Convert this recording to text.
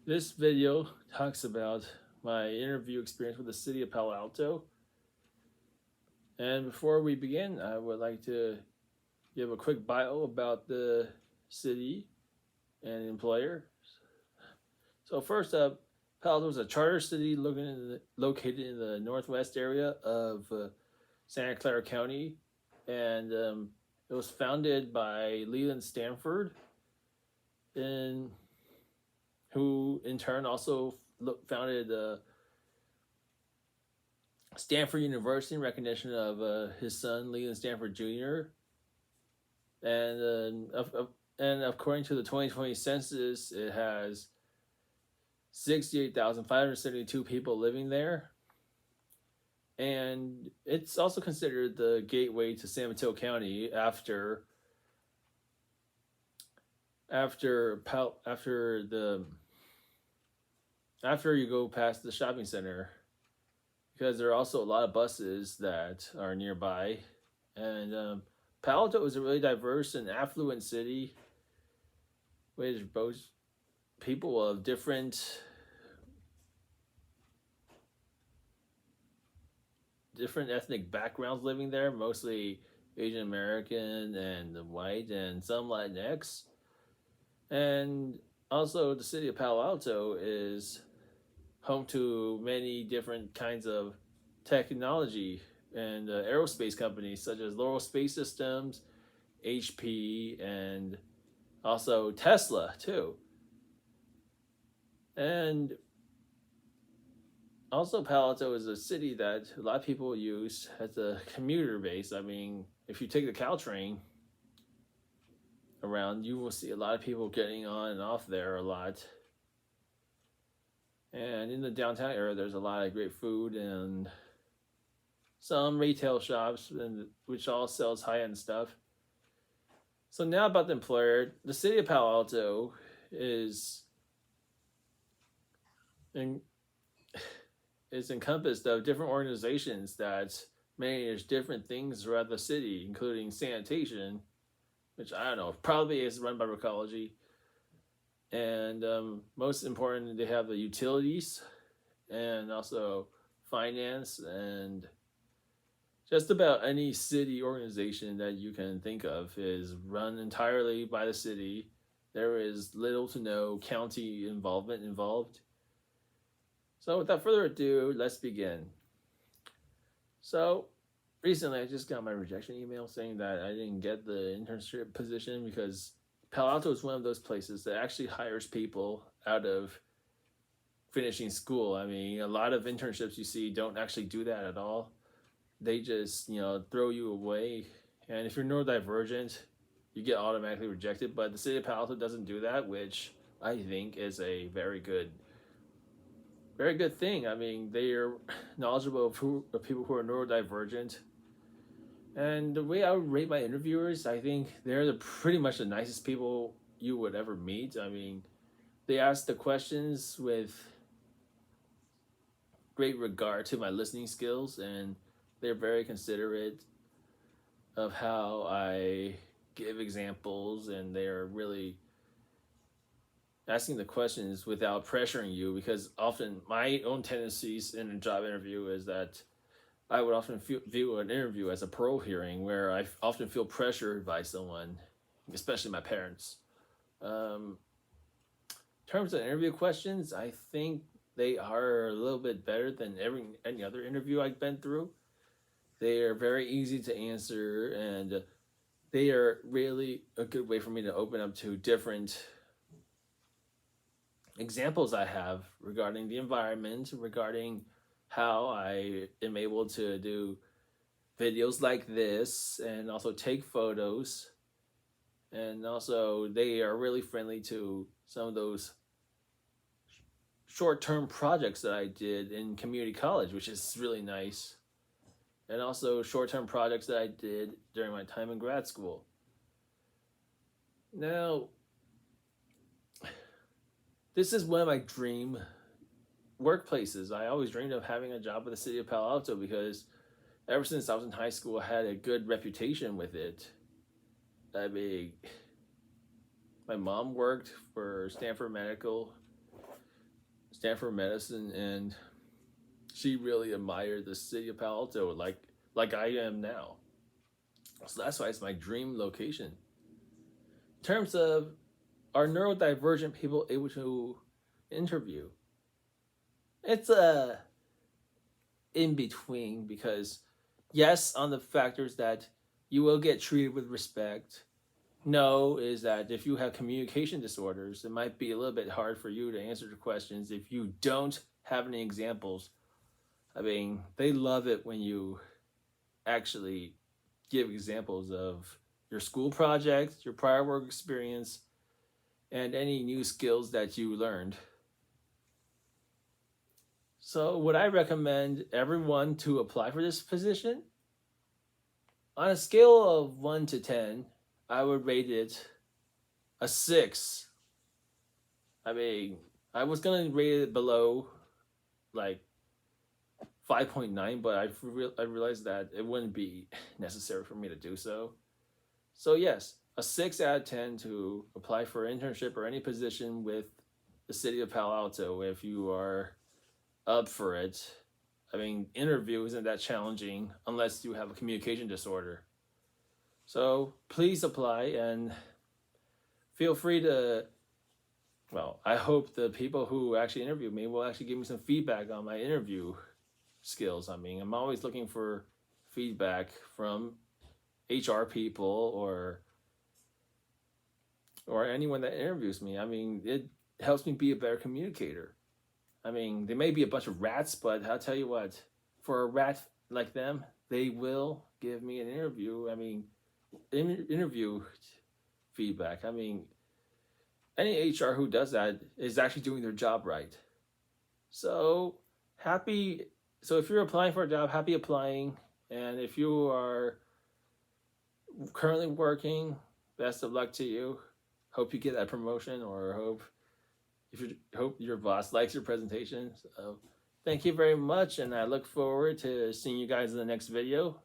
This video talks about my interview experience with the City of Palo Alto. And before we begin, I would like to give a quick bio about the city and employer. So first up, Palo Alto is a charter city located in the northwest area of Santa Clara County, and it was founded by Leland Stanford, and who in turn also founded Stanford University in recognition of his son Leland Stanford Jr. And according to the 2020 census, it has 68,572 people living there, and it's also considered the gateway to San Mateo County after you go past the shopping center, because there are also a lot of buses that are nearby. And Palo Alto is a really diverse and affluent city, which boasts people of different ethnic backgrounds living there, mostly Asian American and white, and some Latinx. And also, the city of Palo Alto is home to many different kinds of technology and aerospace companies such as Laurel Space Systems, HP, and also Tesla too. And also, Palo Alto is a city that a lot of people use as a commuter base. I mean, if you take the Caltrain around, you will see a lot of people getting on and off there a lot. And in the downtown area, there's a lot of great food and some retail shops, which all sells high-end stuff. So now about the employer. The city of Palo Alto is encompassed of different organizations that manage different things throughout the city, including sanitation, which I don't know, probably is run by Recology. And most important, they have the utilities and also finance, and just about any city organization that you can think of is run entirely by the city. There is little to no county involved. So without further ado, let's begin. So recently I just got my rejection email saying that I didn't get the internship position because Palo Alto is one of those places that actually hires people out of finishing school. I mean, a lot of internships you see don't actually do that at all. They just, throw you away. And if you're neurodivergent, you get automatically rejected. But the city of Palo Alto doesn't do that, which I think is a very good thing. I mean, they are knowledgeable of people who are neurodivergent. And the way I would rate my interviewers, I think they're pretty much the nicest people you would ever meet. I mean, they ask the questions with great regard to my listening skills, and they're very considerate of how I give examples, and they're really asking the questions without pressuring you, because often my own tendencies in a job interview is that I would often view an interview as a parole hearing, where I often feel pressured by someone, especially my parents. In terms of interview questions, I think they are a little bit better than any other interview I've been through. They are very easy to answer, and they are really a good way for me to open up to different examples I have regarding the environment, regarding how I am able to do videos like this and also take photos. And also, they are really friendly to some of those short-term projects that I did in community college, which is really nice. And also short-term projects that I did during my time in grad school. Now, this is one of my dream workplaces. I always dreamed of having a job with the city of Palo Alto because ever since I was in high school, I had a good reputation with it. I mean, my mom worked for Stanford Medical, Stanford Medicine, and she really admired the city of Palo Alto like I am now. So that's why it's my dream location. In terms of, are neurodivergent people able to interview? It's a in between, because yes, on the factors that you will get treated with respect. No, is that if you have communication disorders, it might be a little bit hard for you to answer the questions if you don't have any examples. I mean, they love it when you actually give examples of your school project, your prior work experience, and any new skills that you learned. So, would I recommend everyone to apply for this position? On a scale of 1 to 10, I would rate it a 6. I mean, I was going to rate it below like 5.9, but I realized that it wouldn't be necessary for me to do so. So yes, a 6 out of 10 to apply for an internship or any position with the city of Palo Alto if you are up for it. I mean, interview isn't that challenging unless you have a communication disorder. So please apply and feel free to, well, I hope the people who actually interview me will actually give me some feedback on my interview skills. I mean, I'm always looking for feedback from HR people or anyone that interviews me. I mean, it helps me be a better communicator. I mean, they may be a bunch of rats, but I'll tell you what, for a rat like them, they will give me an interview. I mean, interview feedback. I mean, any HR who does that is actually doing their job right. So if you're applying for a job, happy applying. And if you are currently working, best of luck to you. Hope you get that promotion, or hope your boss likes your presentation. So thank you very much, and I look forward to seeing you guys in the next video.